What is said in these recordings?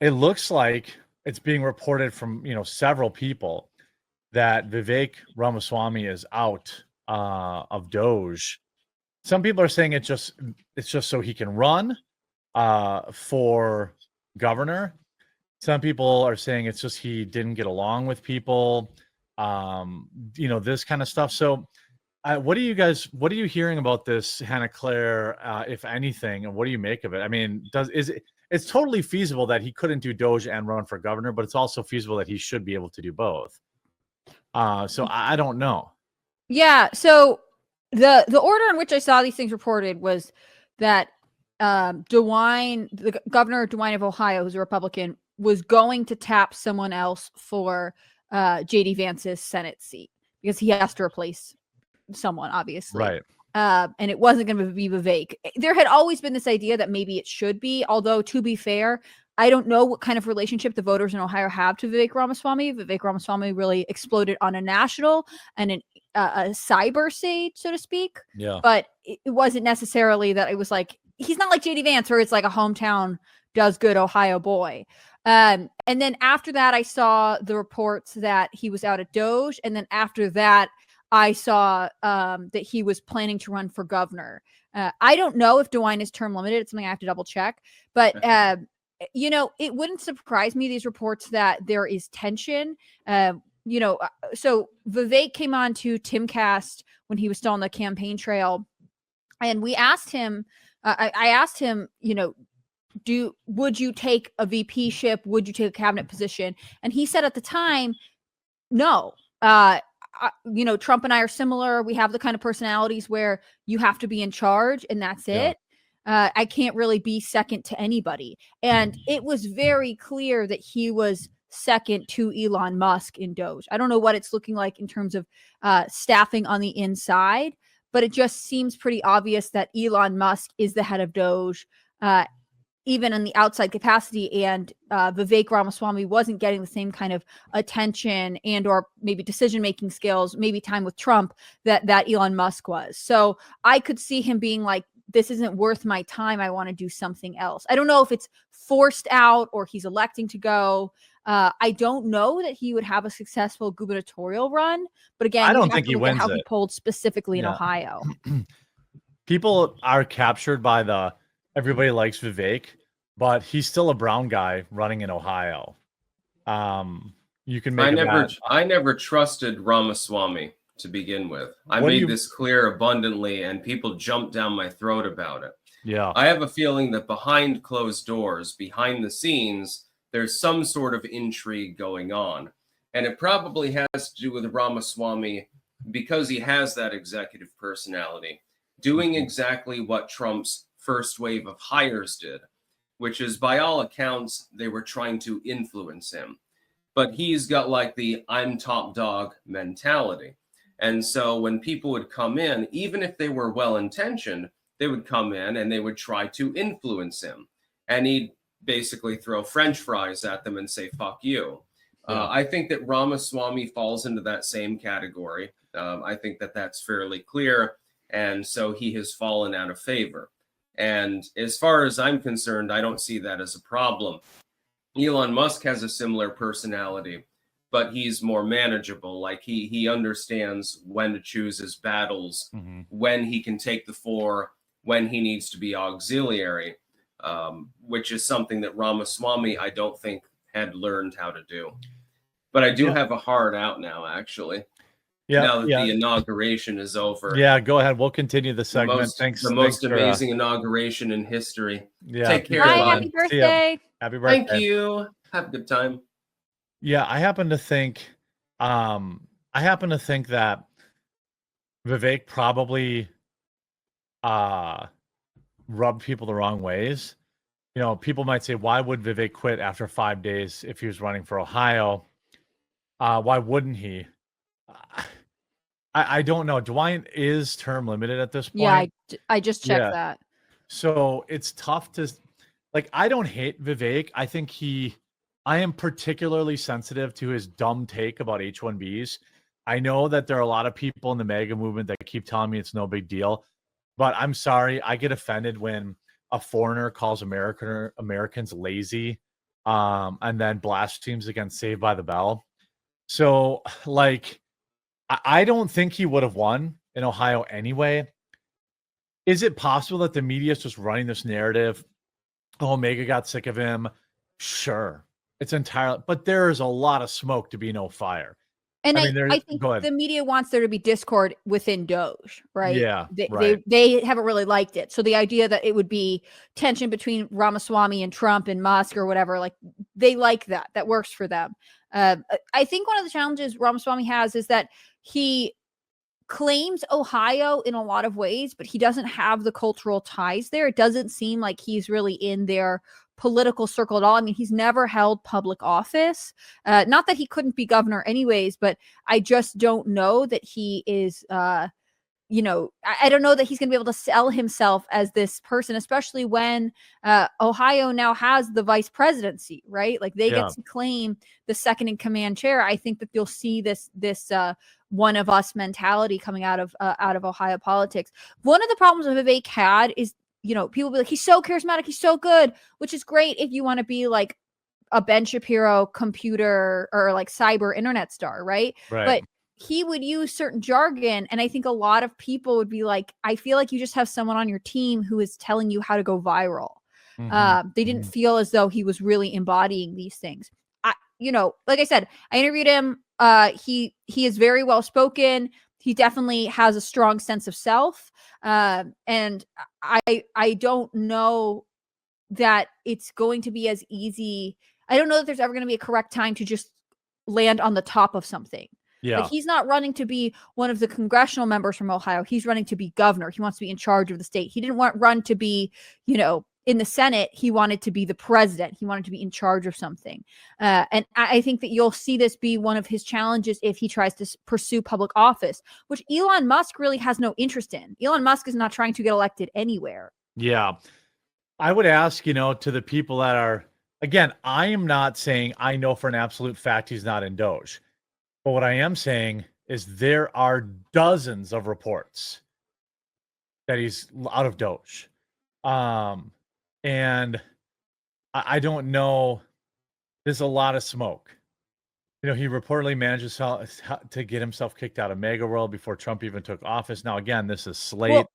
it looks like it's being reported from, several people that Vivek Ramaswamy is out of DOGE. Some people are saying it's just so he can run for governor. Some people are saying it's just he didn't get along with people, this kind of stuff. So what are you hearing about this, Hannah Claire, if anything, and what do you make of it? I mean, it's totally feasible that he couldn't do DOGE and run for governor, but it's also feasible that he should be able to do both. So I don't know. Yeah. So the order in which I saw these things reported was that the Governor DeWine of Ohio, who's a Republican, was going to tap someone else for J.D. Vance's Senate seat because he has to replace someone, obviously. Right. And it wasn't going to be Vivek. There had always been this idea that maybe it should be, although to be fair, I don't know what kind of relationship the voters in Ohio have to Vivek Ramaswamy. Vivek Ramaswamy really exploded on a national and a cyber stage, so to speak. Yeah. But it wasn't necessarily that it was like, he's not like J.D. Vance where it's like a hometown does good Ohio boy. And then after that, I saw the reports that he was out at DOGE. And then after that, I saw that he was planning to run for governor. I don't know if DeWine is term limited. It's something I have to double check. But, it wouldn't surprise me, these reports, that there is tension. So Vivek came on to Timcast when he was still on the campaign trail. And we asked him, I asked him, would you take a VP-ship? Would you take a cabinet position? And he said at the time, no. Trump and I are similar. We have the kind of personalities where you have to be in charge and that's it. I can't really be second to anybody. And it was very clear that he was second to Elon Musk in DOGE. I don't know what it's looking like in terms of staffing on the inside, but it just seems pretty obvious that Elon Musk is the head of DOGE, even in the outside capacity, and Vivek Ramaswamy wasn't getting the same kind of attention and or maybe decision-making skills, maybe time with Trump that Elon Musk was. So I could see him being like, this isn't worth my time. I want to do something else. I don't know if it's forced out or he's electing to go. I don't know that he would have a successful gubernatorial run, but again, I don't think he wins how it. He polled specifically in Ohio. People are captured by everybody likes Vivek, but he's still a brown guy running in Ohio. You can make I never trusted Ramaswamy to begin with. I made this clear abundantly, and people jumped down my throat about it. Yeah. I have a feeling that behind closed doors, behind the scenes, there's some sort of intrigue going on. And it probably has to do with Ramaswamy because he has that executive personality, doing exactly what Trump's first wave of hires did, which is, by all accounts, they were trying to influence him. But he's got like the I'm top dog mentality. And so when people would come in, even if they were well-intentioned, they would come in and they would try to influence him. And he'd basically throw French fries at them and say, fuck you. I think that Ramaswamy falls into that same category. I think that that's fairly clear. And so he has fallen out of favor. And as far as I'm concerned, I don't see that as a problem. Elon Musk has a similar personality, but he's more manageable. Like he understands when to choose his battles, when he can take the fore, when he needs to be auxiliary, which is something that Ramaswamy, I don't think, had learned how to do. But I do have a hard out now, actually. Now that the inauguration is over. Yeah, go ahead. We'll continue the segment. The most amazing inauguration in history. Yeah. Take care, bye, bud. happy birthday. Happy birthday. Thank you. Have a good time. Yeah, I happen to think that Vivek probably rubbed people the wrong ways. People might say, why would Vivek quit after 5 days if he was running for Ohio? Why wouldn't he? I don't know. DeWine is term limited at this point. Yeah, I just checked that. So it's tough to, I don't hate Vivek. I am particularly sensitive to his dumb take about H-1Bs. I know that there are a lot of people in the MAGA movement that keep telling me it's no big deal, but I'm sorry. I get offended when a foreigner calls Americans lazy and then blasphemes against Saved by the Bell. So, like, I don't think he would have won in Ohio anyway. Is it possible that the media is just running this narrative? Oh, Omega got sick of him. Sure. It's entirely, but there is a lot of smoke to be no fire. And I mean, I think go ahead. the media wants there to be discord within DOGE, right? Yeah, they haven't really liked it. So the idea that it would be tension between Ramaswamy and Trump and Musk or whatever, like they like that. That works for them. I think one of the challenges Ramaswamy has is that he claims Ohio in a lot of ways, but he doesn't have the cultural ties there. It doesn't seem like he's really in their political circle at all. I mean, he's never held public office. Not that he couldn't be governor anyways, but I just don't know that he is, I don't know that he's going to be able to sell himself as this person, especially when Ohio now has the vice presidency, right? Like they get to claim the second in command chair. I think that you'll see this one of us mentality coming out of Ohio politics. One of the problems that Vivek had is, people be like, he's so charismatic, he's so good, which is great if you want to be like a Ben Shapiro computer or like cyber internet star, right? But he would use certain jargon, and I think a lot of people would be like, I feel like you just have someone on your team who is telling you how to go viral. They didn't feel as though he was really embodying these things. Like I said, I interviewed him. He is very well spoken. He definitely has a strong sense of self. And I don't know that it's going to be as easy. I don't know that there's ever going to be a correct time to just land on the top of something. Yeah. Like he's not running to be one of the congressional members from Ohio. He's running to be governor. He wants to be in charge of the state. He didn't run to be, in the Senate. He wanted to be the president. He wanted to be in charge of something. And I think that you'll see this be one of his challenges if he tries to pursue public office, which Elon Musk really has no interest in. Elon Musk is not trying to get elected anywhere. Yeah. I would ask, to the people that are, again, I am not saying I know for an absolute fact he's not in DOGE. But what I am saying is there are dozens of reports that he's out of DOGE. And I don't know. There's a lot of smoke. He reportedly managed to get himself kicked out of Mega World before Trump even took office. Now, again, this is Slate. Well,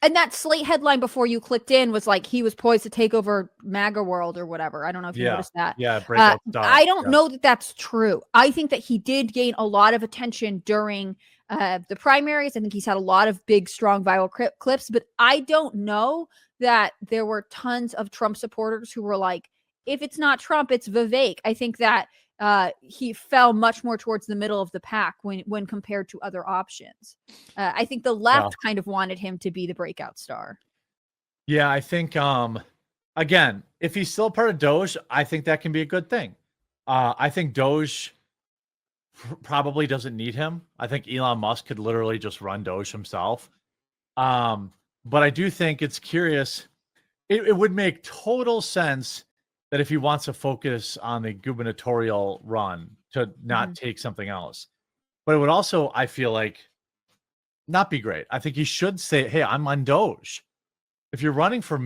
and that Slate headline before you clicked in was like he was poised to take over MAGA World or whatever. I don't know if you noticed that. Yeah, breakout star. I don't know that that's true. I think that he did gain a lot of attention during the primaries. I think he's had a lot of big, strong, viral clips, but I don't know that there were tons of Trump supporters who were like, if it's not Trump, it's Vivek. I think that he fell much more towards the middle of the pack when compared to other options. I think the left kind of wanted him to be the breakout star. Yeah, I think, again, if he's still part of DOGE, I think that can be a good thing. I think DOGE probably doesn't need him. I think Elon Musk could literally just run DOGE himself. But I do think it's curious. It would make total sense that if he wants to focus on the gubernatorial run to not take something else. But it would also, I feel like, not be great. I think he should say, hey, I'm on DOGE. If you're running for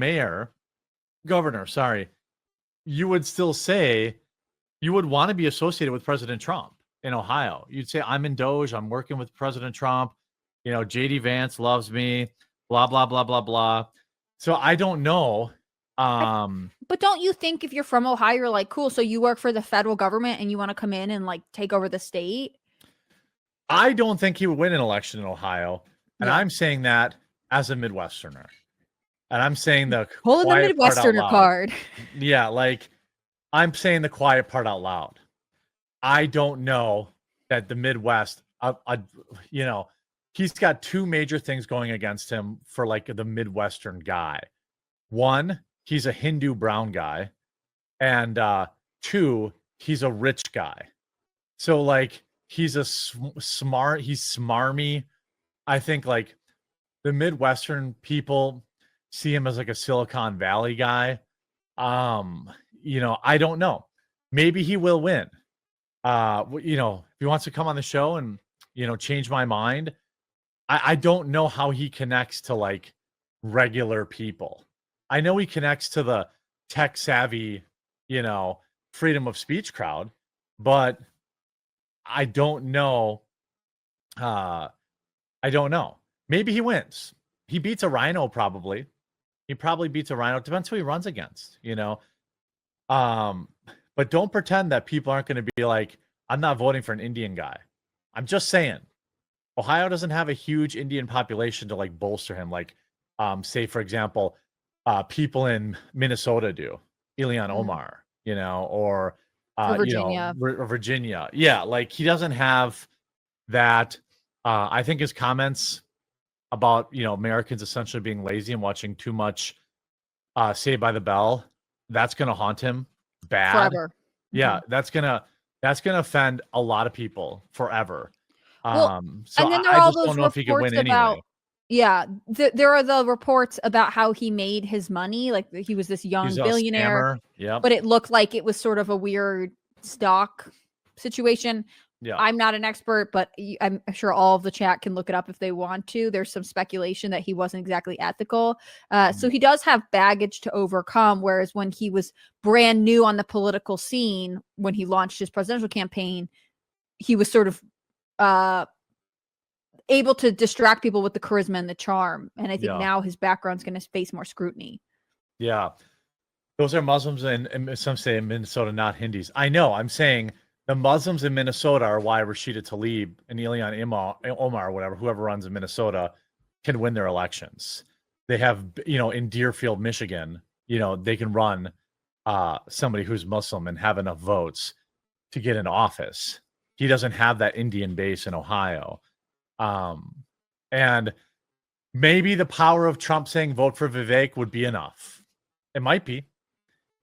governor, you would still say you would want to be associated with President Trump in Ohio. You'd say, I'm in DOGE. I'm working with President Trump. JD Vance loves me, blah, blah, blah, blah, blah. So I don't know. But don't you think if you're from Ohio, you're like, cool, so you work for the federal government and you want to come in and like take over the state? I don't think he would win an election in Ohio. And I'm saying that as a Midwesterner. And I'm saying the pulling the Midwesterner card. Yeah, like I'm saying the quiet part out loud. I don't know that the Midwest, he's got two major things going against him for like the Midwestern guy. One, he's a Hindu brown guy. And two, he's a rich guy. So like he's he's smarmy. I think like the Midwestern people see him as like a Silicon Valley guy. I don't know. Maybe he will win. If he wants to come on the show and, change my mind, I don't know how he connects to like regular people. I know he connects to the tech savvy, freedom of speech crowd, but I don't know. I don't know. Maybe he wins. He beats a rhino probably. He probably beats a rhino. Depends who he runs against, you know. But don't pretend that people aren't going to be like, I'm not voting for an Indian guy. I'm just saying. Ohio doesn't have a huge Indian population to like bolster him, like say for example, people in Minnesota do, Ilhan Omar, you know, or Virginia. You know, Virginia. Yeah, like he doesn't have that. I think his comments about, you know, Americans essentially being lazy and watching too much Saved by the Bell, that's gonna haunt him bad. Forever. Yeah, that's gonna offend a lot of people forever. Well, So and then there I are all just don't those know if he could reports win about anyway. yeah, there are the reports about how he made his money, like he was this young He's a billionaire, scammer. Yep. but it looked like it was sort of a weird stock situation. Yeah. I'm not an expert, but I'm sure all of the chat can look it up if they want to. There's some speculation that he wasn't exactly ethical. So he does have baggage to overcome, whereas when he was brand new on the political scene, when he launched his presidential campaign, he was sort of able to distract people with the charisma and the charm. And I think now his background's going to face more scrutiny. Yeah. Those are Muslims and some say in Minnesota, not Hindis. I know. I'm saying the Muslims in Minnesota are why Rashida Tlaib and Ilhan Omar, or whatever, whoever runs in Minnesota, can win their elections. They have, you know, in Deerfield, Michigan, you know, they can run somebody who's Muslim and have enough votes to get into office. He doesn't have that Indian base in Ohio. And maybe the power of Trump saying vote for Vivek would be enough. It might be.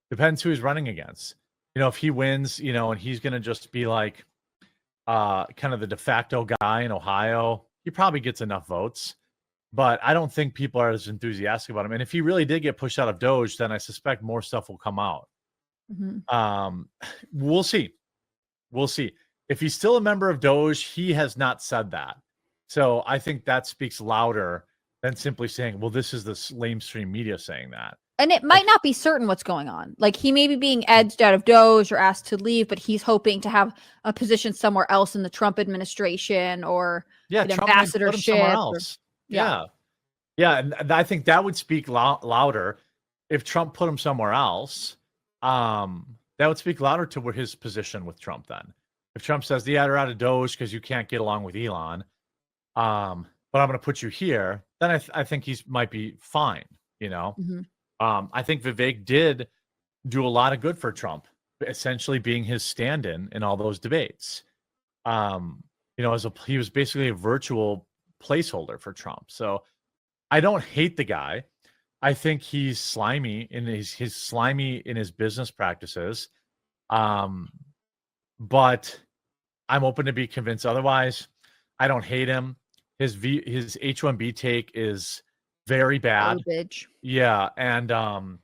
Depends who he's running against. You know, if he wins, you know, and he's going to just be like kind of the de facto guy in Ohio, he probably gets enough votes. But I don't think people are as enthusiastic about him. And if he really did get pushed out of DOGE, then I suspect more stuff will come out. We'll see. We'll see. If he's still a member of DOGE, he has not said that. So I think that speaks louder than simply saying, well, this is the lamestream media saying that. And it might not be certain what's going on. Like he may be being edged out of DOGE or asked to leave, but he's hoping to have a position somewhere else in the Trump administration or an ambassadorship. Yeah. And I think that would speak louder if Trump put him somewhere else. That would speak louder to his position with Trump then. If Trump says, yeah, they're out of DOGE because you can't get along with Elon, but I'm going to put you here, then I think he might be fine, you know? I think Vivek did do a lot of good for Trump, essentially being his stand-in in all those debates. You know, he was basically a virtual placeholder for Trump. So I don't hate the guy. I think he's slimy in he's slimy in his business practices. But I'm open to be convinced otherwise. I don't hate him. His H-1B take is very bad. Garbage. Yeah, and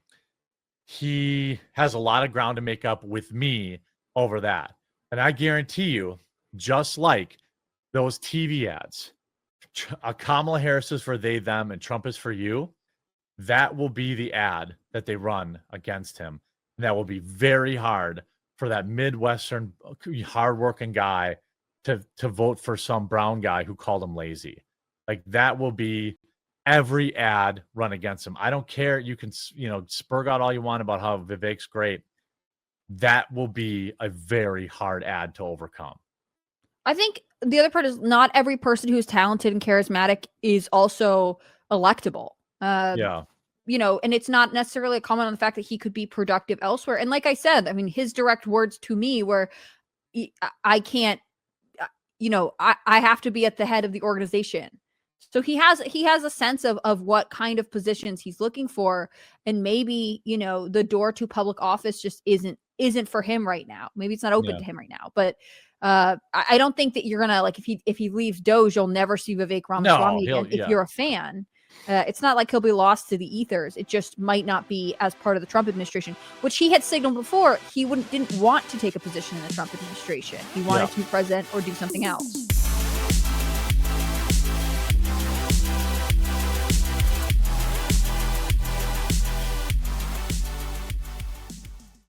he has a lot of ground to make up with me over that. And I guarantee you, just like those TV ads, Kamala Harris is for they, them, and Trump is for you, that will be the ad that they run against him. And that will be very hard for that Midwestern, hardworking guy to vote for some brown guy who called him lazy. Like that will be every ad run against him. I don't care. You can, you know, spurg out all you want about how Vivek's great. That will be a very hard ad to overcome. I think the other part is not every person who's talented and charismatic is also electable. You know, and it's not necessarily a comment on the fact that he could be productive elsewhere. And like I said, I mean, his direct words to me were, I can't, you know, I have to be at the head of the organization. So he has a sense of what kind of positions he's looking for. And maybe, you know, the door to public office just isn't for him right now. Maybe it's not open to him right now. But I don't think that you're going to, like, if he leaves DOGE, you'll never see Vivek Ramaswamy again if you're a fan. It's not like he'll be lost to the ethers. It just might not be as part of the Trump administration, which he had signaled before he didn't want to take a position in the Trump administration. He wanted to be president or do something else.